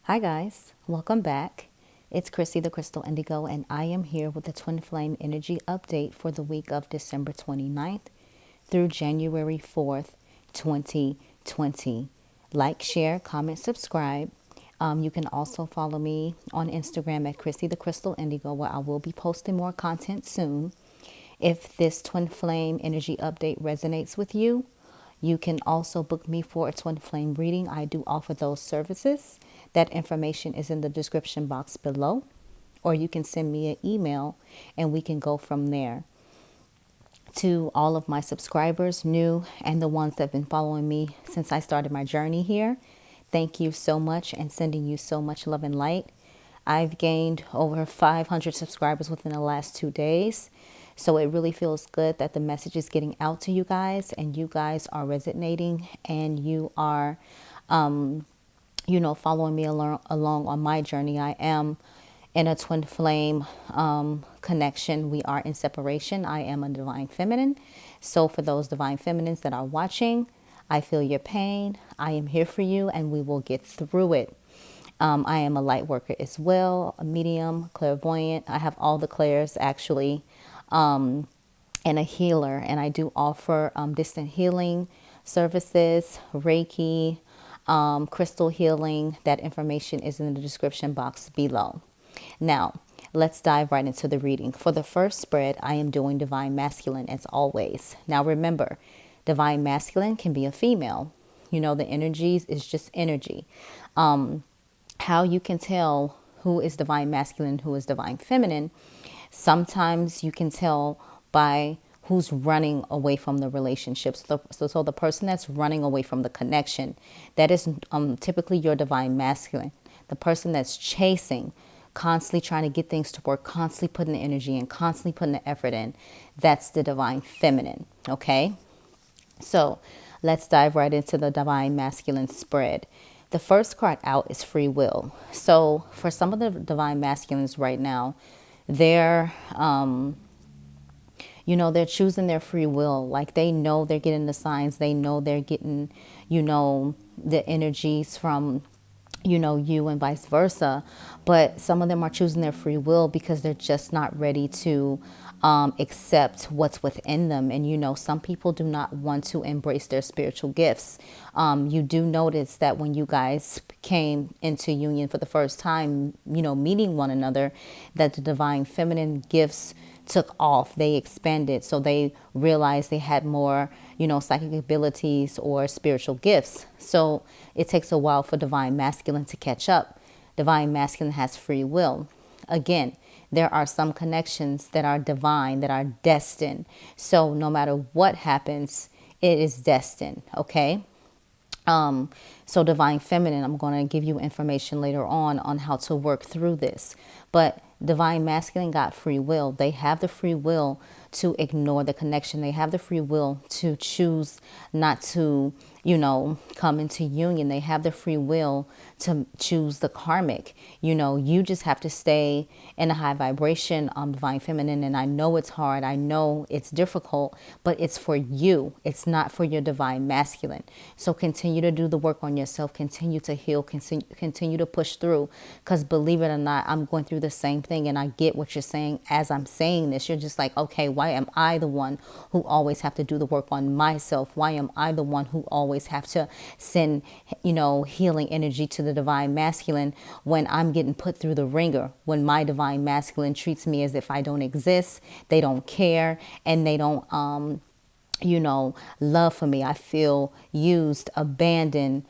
Hi guys, welcome back. It's Chrissy the Crystal Indigo, and I am here with the Twin Flame Energy Update for the week of December 29th through January 4th, 2020. Like, share, comment, subscribe. You can also follow me on Instagram at Chrissy the Crystal Indigo, where I will be posting more content soon. If this Twin Flame Energy Update resonates with you, you can also book me for a twin flame reading. I do offer those services. That information is in the description box below. Or you can send me an email and we can go from there. To all of my subscribers, new and the ones that have been following me since I started my journey here, thank you so much and sending you so much love and light. I've gained over 500 subscribers within the last 2 days. So it really feels good that the message is getting out to you guys and you guys are resonating and you are, following me along on my journey. I am in a twin flame connection. We are in separation. I am a divine feminine. So for those divine feminines that are watching, I feel your pain. I am here for you and we will get through it. I am a light worker as well, a medium, clairvoyant. I have all the clairs actually, and a healer. And I do offer distant healing services, Reiki, crystal healing. That information is in the description box below. Now, let's dive right into the reading. For the first spread, I am doing divine masculine as always. Now remember, divine masculine can be a female. The energies is just energy. How you can tell who is divine masculine, who is divine feminine. Sometimes you can tell by who's running away from the relationship. So the person that's running away from the connection, that is typically your divine masculine. The person that's chasing, constantly trying to get things to work, constantly putting the energy in, constantly putting the effort in, that's the divine feminine, okay? So let's dive right into the divine masculine spread. The first card out is free will. So for some of the divine masculines right now, they're, they're choosing their free will. Like they know they're getting the signs. They know they're getting, the energies from, you and vice versa. But some of them are choosing their free will because they're just not ready to accept what's within them. And, some people do not want to embrace their spiritual gifts. You do notice that when you guys came into union for the first time, meeting one another, that the divine feminine gifts took off. They expanded. So they realized they had more, psychic abilities or spiritual gifts. So it takes a while for divine masculine to catch up. Divine masculine has free will. Again, there are some connections that are divine, that are destined. So no matter what happens, it is destined. Okay. So divine feminine, I'm going to give you information later on how to work through this. But divine masculine got free will. They have the free will to ignore the connection. They have the free will to choose not to, come into union. They have the free will to choose the karmic. You just have to stay in a high vibration, divine feminine. And I know it's hard. I know it's difficult, but it's for you. It's not for your divine masculine. So continue to do the work on yourself. Continue to heal. Continue to push through. Because believe it or not, I'm going through the same thing. And I get what you're saying as I'm saying this. You're just like, okay, why am I the one who always have to do the work on myself? Why am I the one who always have to send, healing energy to the divine masculine when I'm getting put through the ringer, when my divine masculine treats me as if I don't exist, they don't care, and they don't, love for me. I feel used, abandoned,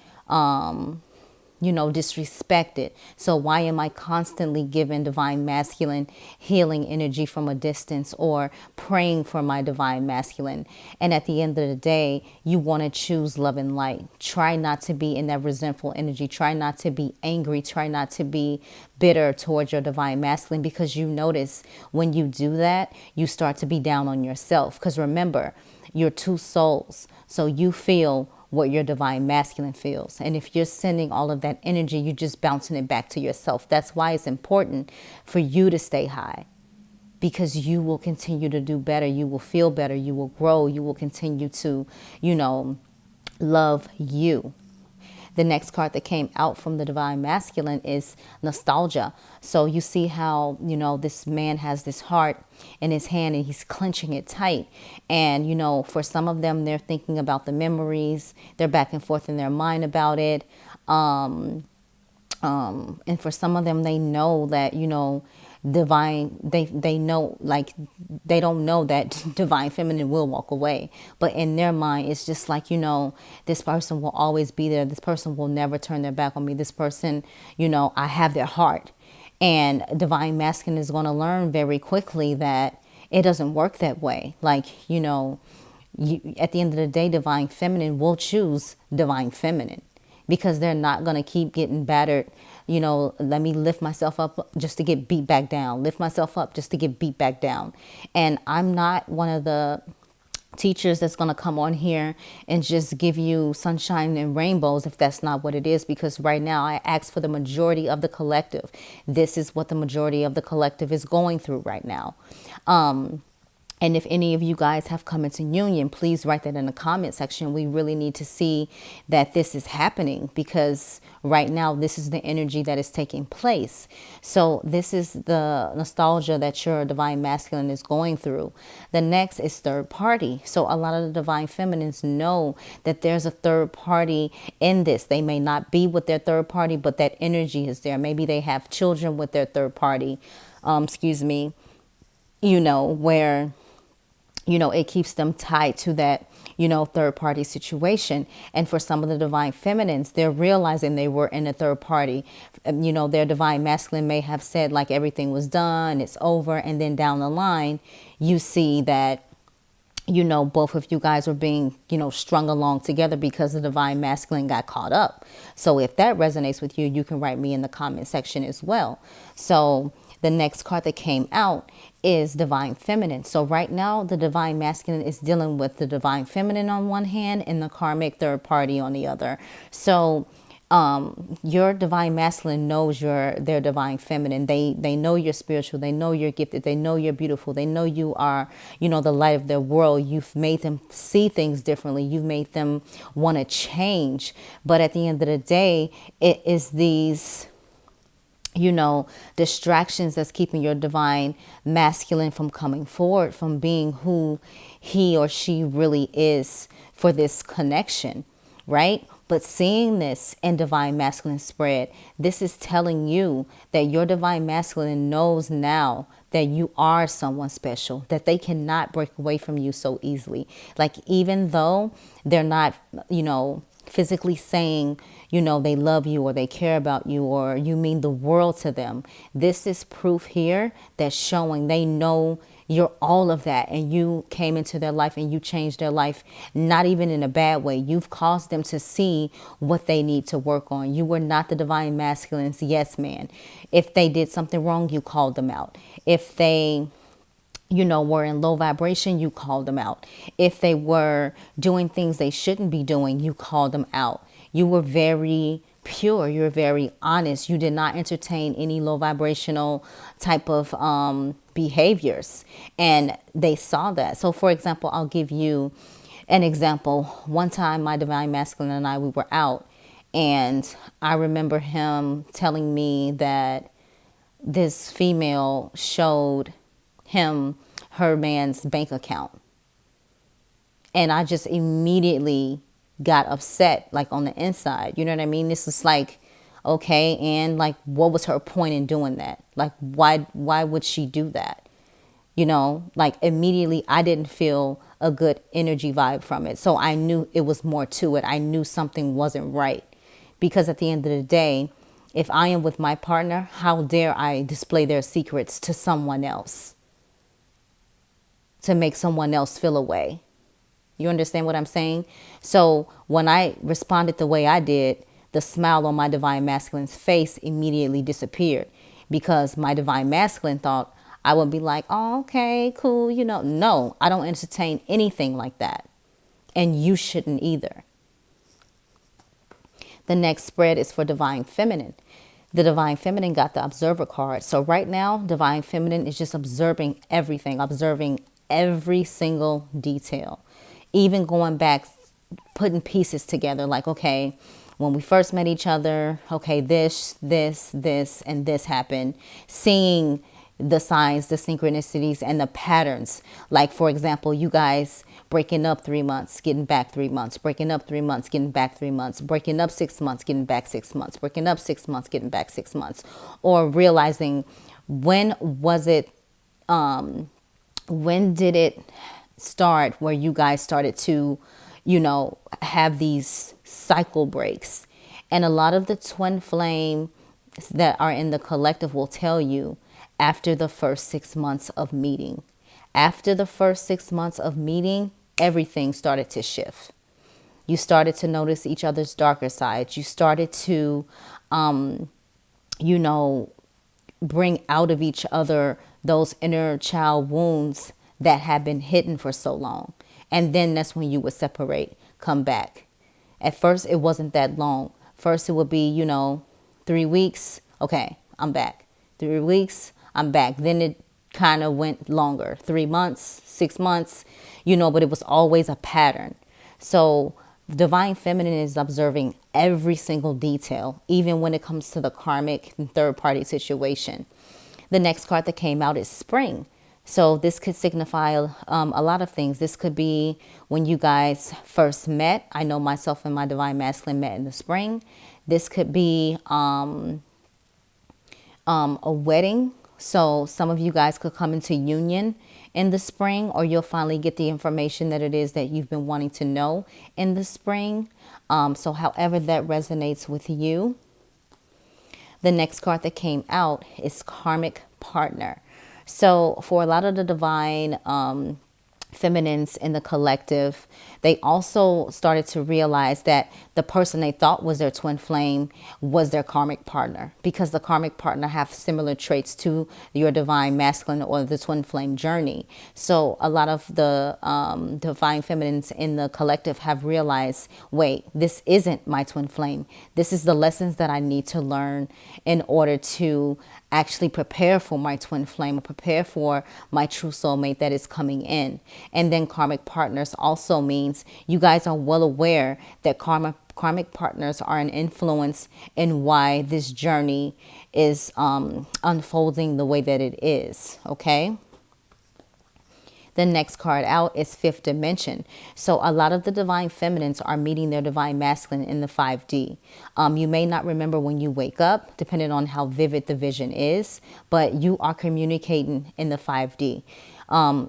disrespected. So why am I constantly giving divine masculine healing energy from a distance or praying for my divine masculine? And at the end of the day, you want to choose love and light. Try not to be in that resentful energy. Try not to be angry. Try not to be bitter towards your divine masculine, because you notice when you do that, you start to be down on yourself. Because remember, you're two souls. So you feel what your divine masculine feels. And if you're sending all of that energy, you're just bouncing it back to yourself. That's why it's important for you to stay high, because you will continue to do better. You will feel better. You will grow. You will continue to, love you. The next card that came out from the divine masculine is nostalgia. So you see how, this man has this heart in his hand and he's clenching it tight. And, for some of them, they're thinking about the memories. They're back and forth in their mind about it. And for some of them, they know that, divine, they know, like, they don't know that divine feminine will walk away, but in their mind it's just like, this person will always be there, this person will never turn their back on me, this person, I have their heart. And divine masculine is going to learn very quickly that it doesn't work that way. Like, at the end of the day, divine feminine will choose divine feminine, because they're not going to keep getting battered. Let me lift myself up just to get beat back down, lift myself up just to get beat back down. And I'm not one of the teachers that's going to come on here and just give you sunshine and rainbows if that's not what it is, because right now I ask for the majority of the collective. This is what the majority of the collective is going through right now. And if any of you guys have come into union, please write that in the comment section. We really need to see that this is happening, because right now this is the energy that is taking place. So this is the nostalgia that your divine masculine is going through. The next is third party. So a lot of the divine feminines know that there's a third party in this. They may not be with their third party, but that energy is there. Maybe they have children with their third party, where it keeps them tied to that, third party situation. And for some of the divine feminines, they're realizing they were in a third party. Their divine masculine may have said like everything was done, it's over. And then down the line, you see that, both of you guys are being, strung along together because the divine masculine got caught up. So if that resonates with you, you can write me in the comment section as well. So the next card that came out is divine feminine. So right now, the divine masculine is dealing with the divine feminine on one hand and the karmic third party on the other. So your divine masculine knows their divine feminine. They know you're spiritual. They know you're gifted. They know you're beautiful. They know you are, the light of their world. You've made them see things differently. You've made them want to change. But at the end of the day, it is these distractions that's keeping your divine masculine from coming forward, from being who he or she really is for this connection, right? But seeing this in divine masculine spread, this is telling you that your divine masculine knows now that you are someone special, that they cannot break away from you so easily. Like, even though they're not, physically saying, they love you or they care about you or you mean the world to them. This is proof here that's showing they know you're all of that, and you came into their life and you changed their life, not even in a bad way. You've caused them to see what they need to work on. You were not the divine masculine's yes man. If they did something wrong, you called them out. If they were in low vibration, you called them out. If they were doing things they shouldn't be doing, you called them out. You were very pure. You were very honest. You did not entertain any low vibrational type of behaviors. And they saw that. So, for example, I'll give you an example. One time, my divine masculine and I, we were out. And I remember him telling me that this female showed him her man's bank account. And I just immediately got upset, like on the inside. You know what I mean? This is like, okay, and like, what was her point in doing that? Like, why would she do that? Like, immediately I didn't feel a good energy vibe from it. So I knew it was more to it. I knew something wasn't right, because at the end of the day, if I am with my partner, how dare I display their secrets to someone else, to make someone else feel a way? You understand what I'm saying? So when I responded the way I did, the smile on my divine masculine's face immediately disappeared, because my divine masculine thought I would be like, oh, okay, cool. No, I don't entertain anything like that. And you shouldn't either. The next spread is for divine feminine. The divine feminine got the observer card. So right now, divine feminine is just observing everything, observing every single detail, even going back, putting pieces together. Like, okay, when we first met each other, okay, this, and this happened. Seeing the signs, the synchronicities, and the patterns. Like, for example, you guys breaking up 3 months, getting back 3 months, breaking up 3 months, getting back 3 months, breaking up 6 months, getting back 6 months, breaking up 6 months, getting back 6 months, or realizing when was it, when did it start where you guys started to, have these cycle breaks. And a lot of the twin flame that are in the collective will tell you after the first 6 months of meeting. After the first 6 months of meeting, everything started to shift. You started to notice each other's darker sides. You started to, bring out of each other those inner child wounds that have been hidden for so long. And then that's when you would separate, come back. At first, it wasn't that long. First, it would be, 3 weeks. Okay, I'm back. 3 weeks, I'm back. Then it kind of went longer, 3 months, 6 months, but it was always a pattern. So Divine Feminine is observing every single detail, even when it comes to the karmic and third party situation. The next card that came out is Spring. So this could signify a lot of things. This could be when you guys first met. I know myself and my Divine Masculine met in the spring. This could be a wedding. So some of you guys could come into union in the spring, or you'll finally get the information that it is that you've been wanting to know in the spring. So however that resonates with you. The next card that came out is Karmic Partner. So for a lot of the divine feminines in the collective, they also started to realize that the person they thought was their twin flame was their karmic partner, because the karmic partner have similar traits to your divine masculine or the twin flame journey. So a lot of the divine feminines in the collective have realized, wait, this isn't my twin flame. This is the lessons that I need to learn in order to actually prepare for my twin flame, or prepare for my true soulmate that is coming in. And then karmic partners also means you guys are well aware that karmic partners are an influence in why this journey is unfolding the way that it is. Okay. The next card out is Fifth Dimension. So a lot of the divine feminines are meeting their divine masculine in the 5D. You may not remember when you wake up, depending on how vivid the vision is, but you are communicating in the 5D.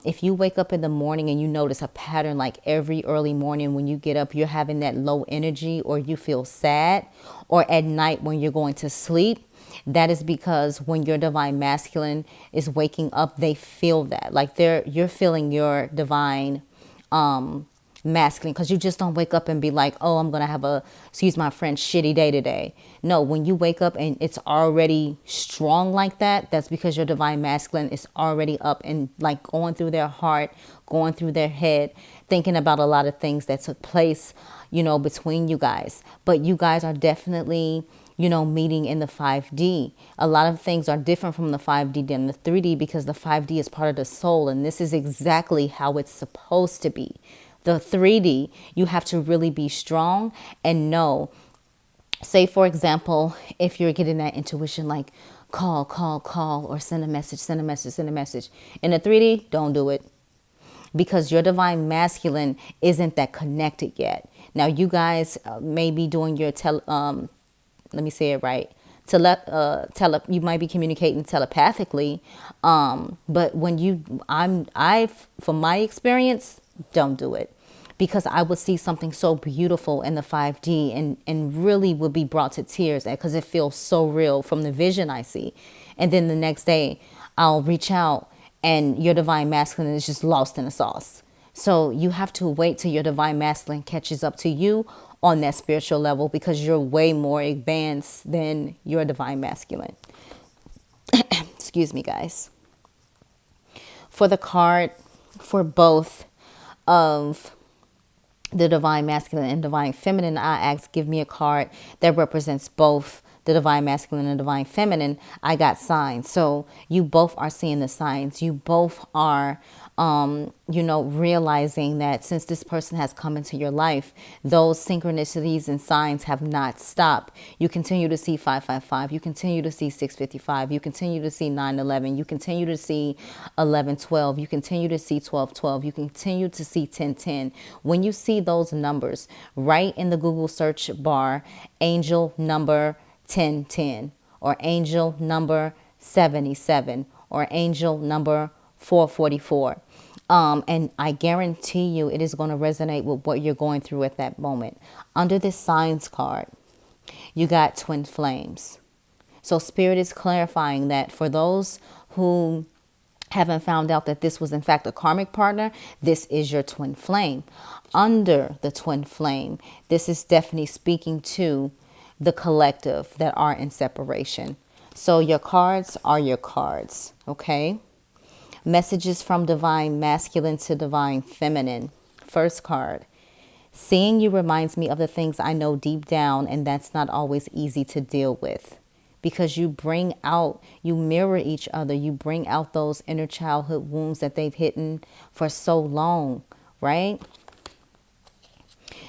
If you wake up in the morning and you notice a pattern, like every early morning when you get up, you're having that low energy, or you feel sad, or at night when you're going to sleep, that is because when your divine masculine is waking up, they feel that. Like you're feeling your divine masculine, because you just don't wake up and be like, oh, I'm going to have a, excuse my French, shitty day today. No, when you wake up and it's already strong like that, that's because your divine masculine is already up and like going through their heart, going through their head, thinking about a lot of things that took place, between you guys. But you guys are definitely, meeting in the 5D. A lot of things are different from the 5D than the 3D, because the 5D is part of the soul, and this is exactly how it's supposed to be. The 3D, you have to really be strong and know. Say, for example, if you're getting that intuition, like call, or send a message. In the 3D, don't do it, because your divine masculine isn't that connected yet. Now, you guys may be doing your let me say it right. You might be communicating telepathically, but when from my experience, don't do it, because I would see something so beautiful in the 5D and really would be brought to tears, because it feels so real from the vision I see. And then the next day I'll reach out and your divine masculine is just lost in the sauce. So you have to wait till your divine masculine catches up to you on that spiritual level, because you're way more advanced than your divine masculine. Excuse me, guys. For the card for both of the divine masculine and divine feminine, I asked, give me a card that represents both the divine masculine and divine feminine. I got signs. So you both are seeing the signs. You both are realizing that since this person has come into your life, those synchronicities and signs have not stopped. You continue to see 555. You continue to see 655. You continue to see 911. You continue to see 1112. You continue to see 1212. You continue to see 1010. When you see those numbers, write in the Google search bar, angel number 1010 or angel number 77 or angel number 444. And I guarantee you it is going to resonate with what you're going through at that moment. Under this signs card, you got twin flames. So Spirit is clarifying that for those who haven't found out that this was in fact a karmic partner, this is your twin flame. Under the twin flame, this is definitely speaking to the collective that are in separation. So your cards are your cards, okay? Messages from divine masculine to divine feminine. First card. Seeing you reminds me of the things I know deep down, and that's not always easy to deal with. Because you bring out, you mirror each other. You bring out those inner childhood wounds that they've hidden for so long, right?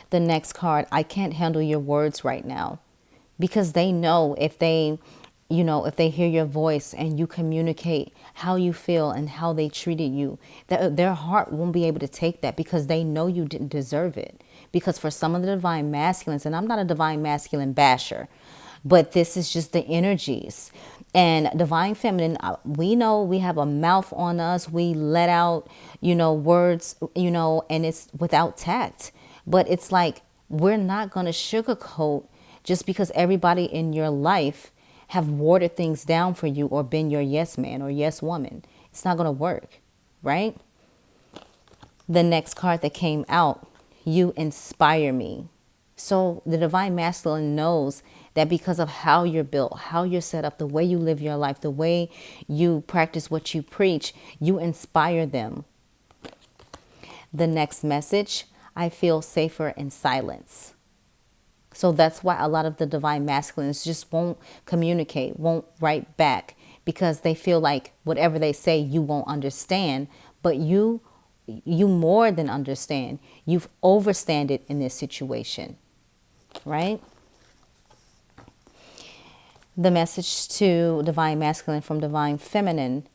The next card, I can't handle your words right now. Because they know if they hear your voice and you communicate how you feel and how they treated you, that their heart won't be able to take that because they know you didn't deserve it. Because for some of the divine masculines, and I'm not a divine masculine basher, but this is just the energies. And divine feminine, we know we have a mouth on us. We let out, words, and it's without tact. But it's like, we're not going to sugarcoat just because everybody in your life have watered things down for you or been your yes man or yes woman. It's not going to work, right? The next card that came out, you inspire me. So the divine masculine knows that because of how you're built, how you're set up, the way you live your life, the way you practice what you preach, you inspire them. The next message, I feel safer in silence. So that's why a lot of the divine masculines just won't communicate, won't write back, because they feel like whatever they say, you won't understand. But you more than understand. You've overstand it in this situation, right? The message to divine masculine from divine feminine,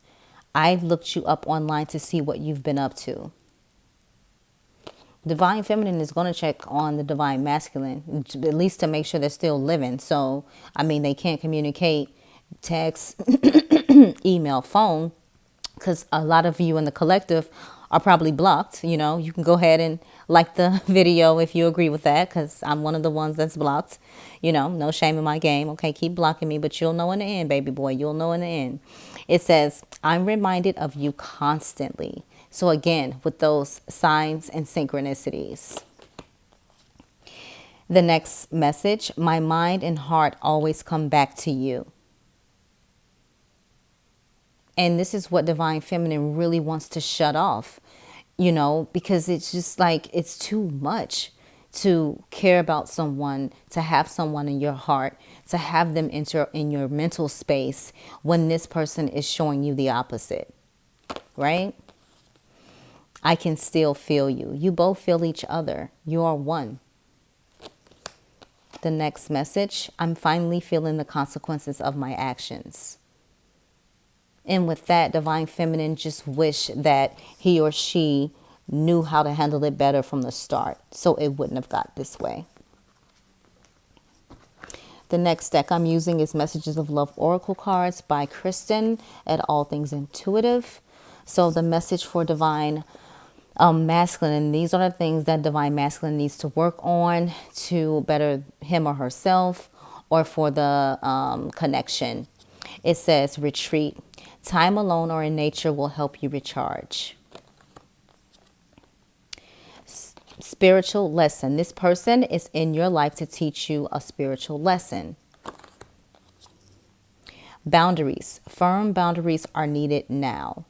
I've looked you up online to see what you've been up to. Divine feminine is going to check on the divine masculine, at least to make sure they're still living. So, they can't communicate, text, email, phone, because a lot of you in the collective are probably blocked. You can go ahead and like the video if you agree with that, because I'm one of the ones that's blocked. No shame in my game. Okay, keep blocking me, but you'll know in the end, baby boy. You'll know in the end. It says, I'm reminded of you constantly. So again, with those signs and synchronicities. The next message, my mind and heart always come back to you. And this is what divine feminine really wants to shut off, because it's just like, it's too much to care about someone, to have someone in your heart, to have them enter in your mental space when this person is showing you the opposite, right? I can still feel you. You both feel each other. You are one. The next message, I'm finally feeling the consequences of my actions. And with that, divine feminine just wish that he or she knew how to handle it better from the start, so it wouldn't have got this way. The next deck I'm using is Messages of Love Oracle cards by Kristen at All Things Intuitive. So the message for divine masculine, and these are the things that divine masculine needs to work on to better him or herself, or for the connection. It says, retreat. Time alone or in nature will help you recharge. Spiritual lesson. This person is in your life to teach you a spiritual lesson. Boundaries. Firm boundaries are needed now.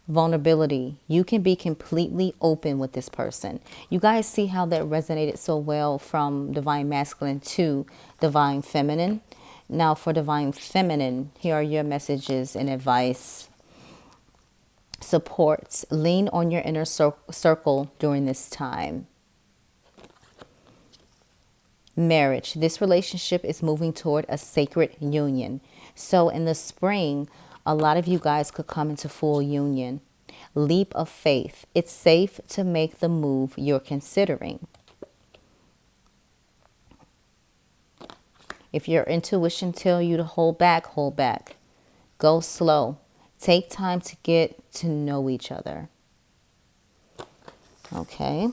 Vulnerability. You can be completely open with this person. You guys see how that resonated so well from divine masculine to divine feminine. Now for divine feminine, here are your messages and advice. supports. Lean on your inner circle during this time. Marriage. This relationship is moving toward a sacred union. So in the spring, a lot of you guys could come into full union. Leap of faith. It's safe to make the move you're considering. If your intuition tells you to hold back, hold back. Go slow. Take time to get to know each other. Okay.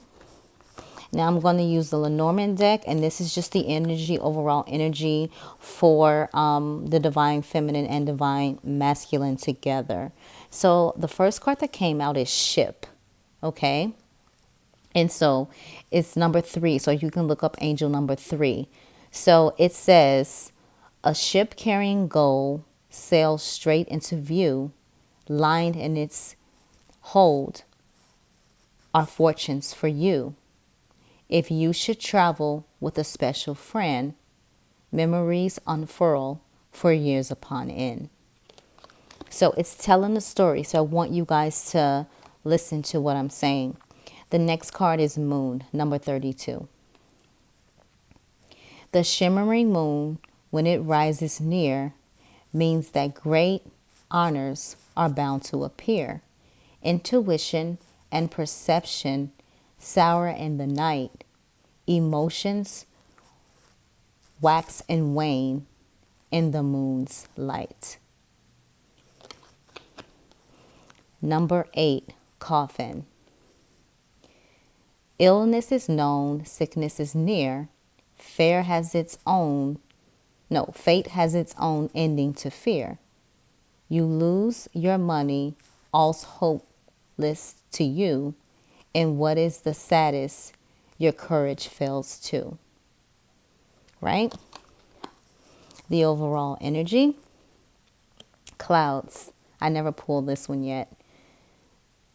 Now I'm going to use the Lenormand deck, and this is just the energy, overall energy for the Divine Feminine and Divine Masculine together. So the first card that came out is Ship. Okay. And so it's number 3. So you can look up angel number 3. So it says, a ship carrying gold sails straight into view, lined in its hold are fortunes for you. If you should travel with a special friend, memories unfurl for years upon end. So it's telling the story. So I want you guys to listen to what I'm saying. The next card is Moon, number 32. The shimmering moon, when it rises near, means that great honors are bound to appear. Intuition and perception sour in the night. Emotions wax and wane in the moon's light. Number 8, Coffin. Illness is known, sickness is near. Fate has its own ending to fear. You lose your money, all's hopeless to you. And what is the saddest? Your courage fails too. Right? The overall energy. Clouds. I never pulled this one yet.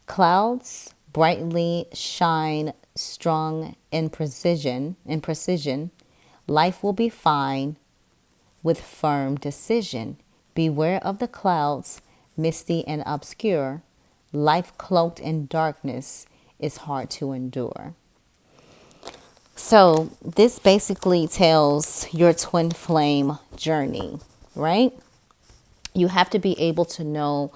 Clouds brightly shine, strong in precision. Life will be fine with firm decision. Beware of the clouds, misty and obscure. Life cloaked in darkness is hard to endure. So this basically tells your twin flame journey, right? You have to be able to know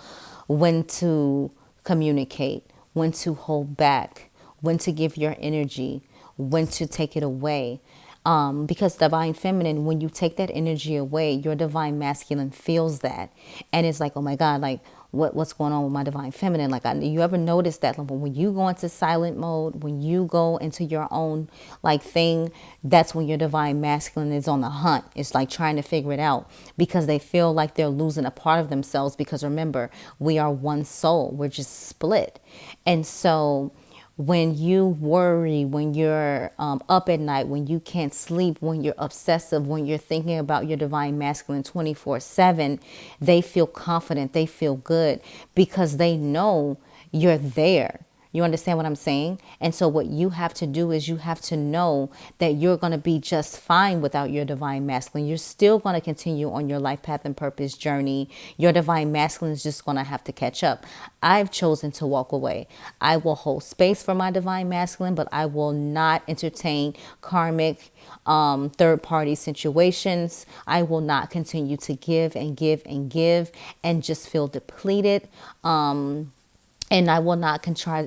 when to communicate, when to hold back, when to give your energy, when to take it away. Because divine feminine, when you take that energy away, your divine masculine feels that. And it's like, oh my God, like what's going on with my divine feminine? Like, you ever notice that when you go into silent mode, when you go into your own like thing, that's when your divine masculine is on the hunt. It's like trying to figure it out because they feel like they're losing a part of themselves. Because remember, we are one soul. We're just split. And so when you worry, when you're up at night, when you can't sleep, when you're obsessive, when you're thinking about your divine masculine 24/7, they feel confident, they feel good because they know you're there. You understand what I'm saying? And so what you have to do is you have to know that you're going to be just fine without your divine masculine. You're still going to continue on your life path and purpose journey. Your divine masculine is just going to have to catch up. I've chosen to walk away. I will hold space for my divine masculine, but I will not entertain karmic third party situations. I will not continue to give and give and give and just feel depleted. And I will not try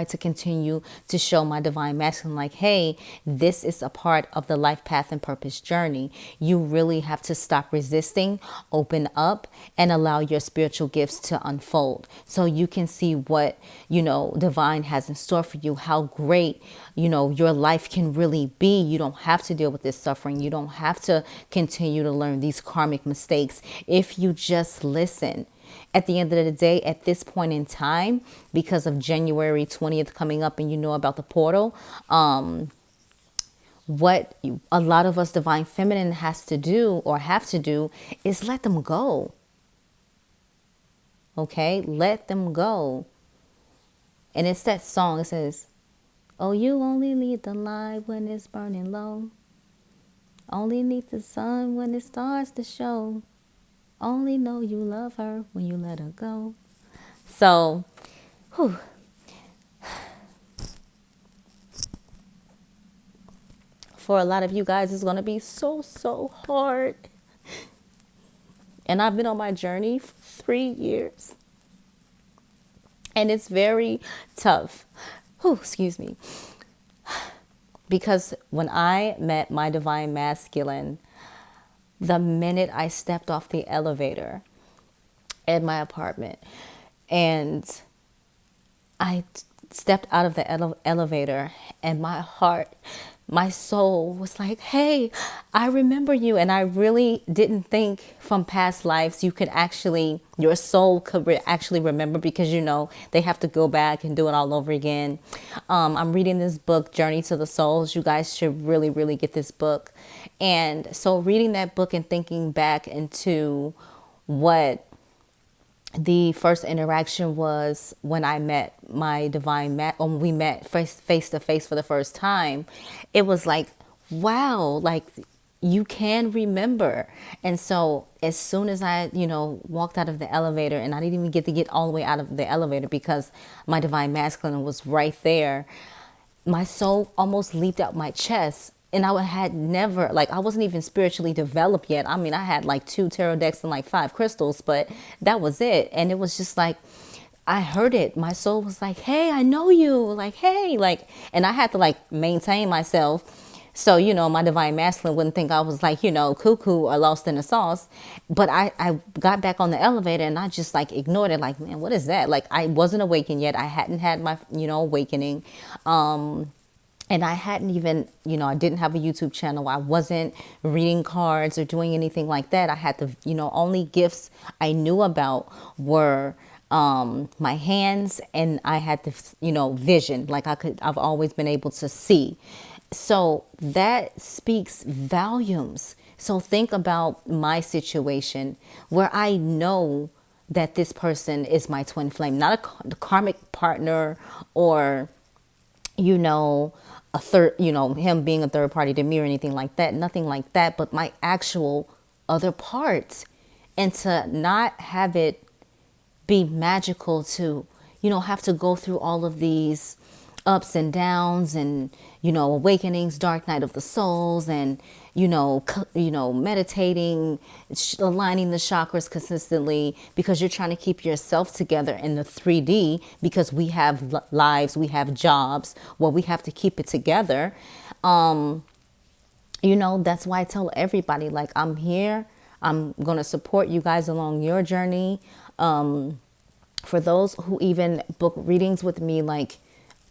to continue to show my divine masculine like, hey, this is a part of the life path and purpose journey. You really have to stop resisting, open up, and allow your spiritual gifts to unfold so you can see what, divine has in store for you, how great, your life can really be. You don't have to deal with this suffering. You don't have to continue to learn these karmic mistakes if you just listen. At the end of the day, at this point in time, because of January 20th coming up and you know about the portal, what a lot of us divine feminine have to do is let them go. Okay? Let them go. And it's that song. It says, oh, you only need the light when it's burning low. Only need the sun when it starts to show. Only know you love her when you let her go. So For a lot of you guys, it's going to be so hard. And I've been on my journey for 3 years. And it's very tough. Excuse me. Because when I met my divine masculine, the minute I stepped off the elevator at my apartment and I stepped out of the elevator, and my heart, my soul was like, hey, I remember you. And I really didn't think from past lives you could actually, your soul could actually remember, because, you know, they have to go back and do it all over again. I'm reading this book, Journey to the Souls. You guys should really get this book. And so reading that book and thinking back into what the first interaction was when I met my divine when we met face to face for the first time, it was like, wow, like you can remember. And so as soon as I, walked out of the elevator, and I didn't even get to get all the way out of the elevator because my divine masculine was right there, my soul almost leaped out my chest. And I had never, I wasn't even spiritually developed yet. I mean, I had 2 tarot decks and 5 crystals, but that was it. And it was just I heard it. My soul was like, hey, I know you. Hey, and I had to maintain myself. So, my divine masculine wouldn't think I was cuckoo or lost in the sauce. But I got back on the elevator and I just ignored it. Man, what is that? I wasn't awakened yet. I hadn't had my, awakening. And I hadn't even, I didn't have a YouTube channel. I wasn't reading cards or doing anything like that. I had to, only gifts I knew about were my hands, and I had the, vision. I've always been able to see. So that speaks volumes. So think about my situation where I know that this person is my twin flame, not a karmic partner or, a third, him being a third party to me or anything like that, nothing like that, but my actual other part. And to not have it be magical to, have to go through all of these ups and downs and, awakenings, dark night of the souls, and, meditating, aligning the chakras consistently, because you're trying to keep yourself together in the 3D, because we have lives, we have jobs, well, we have to keep it together. That's why I tell everybody, I'm here. I'm going to support you guys along your journey. For those who even book readings with me,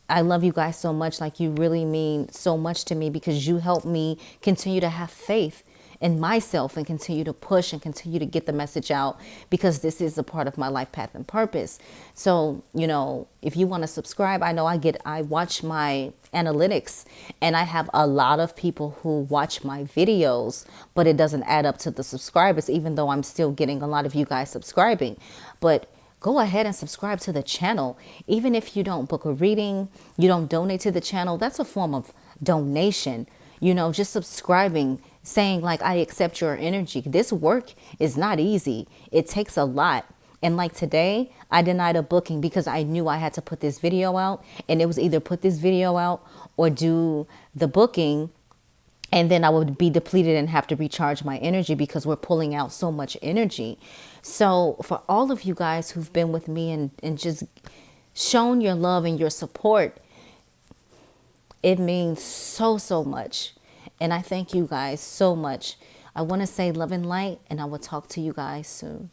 I love you guys so much. You really mean so much to me, because you help me continue to have faith in myself and continue to push and continue to get the message out, because this is a part of my life path and purpose. So, if you want to subscribe, I know I watch my analytics, and I have a lot of people who watch my videos, but it doesn't add up to the subscribers, even though I'm still getting a lot of you guys subscribing. But go ahead and subscribe to the channel. Even if you don't book a reading, you don't donate to the channel, that's a form of donation. Just subscribing, saying I accept your energy. This work is not easy. It takes a lot. And today, I denied a booking because I knew I had to put this video out, and it was either put this video out or do the booking. And then I would be depleted and have to recharge my energy, because we're pulling out so much energy. So for all of you guys who've been with me and just shown your love and your support, it means so much. And I thank you guys so much. I want to say love and light, and I will talk to you guys soon.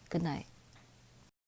Good night.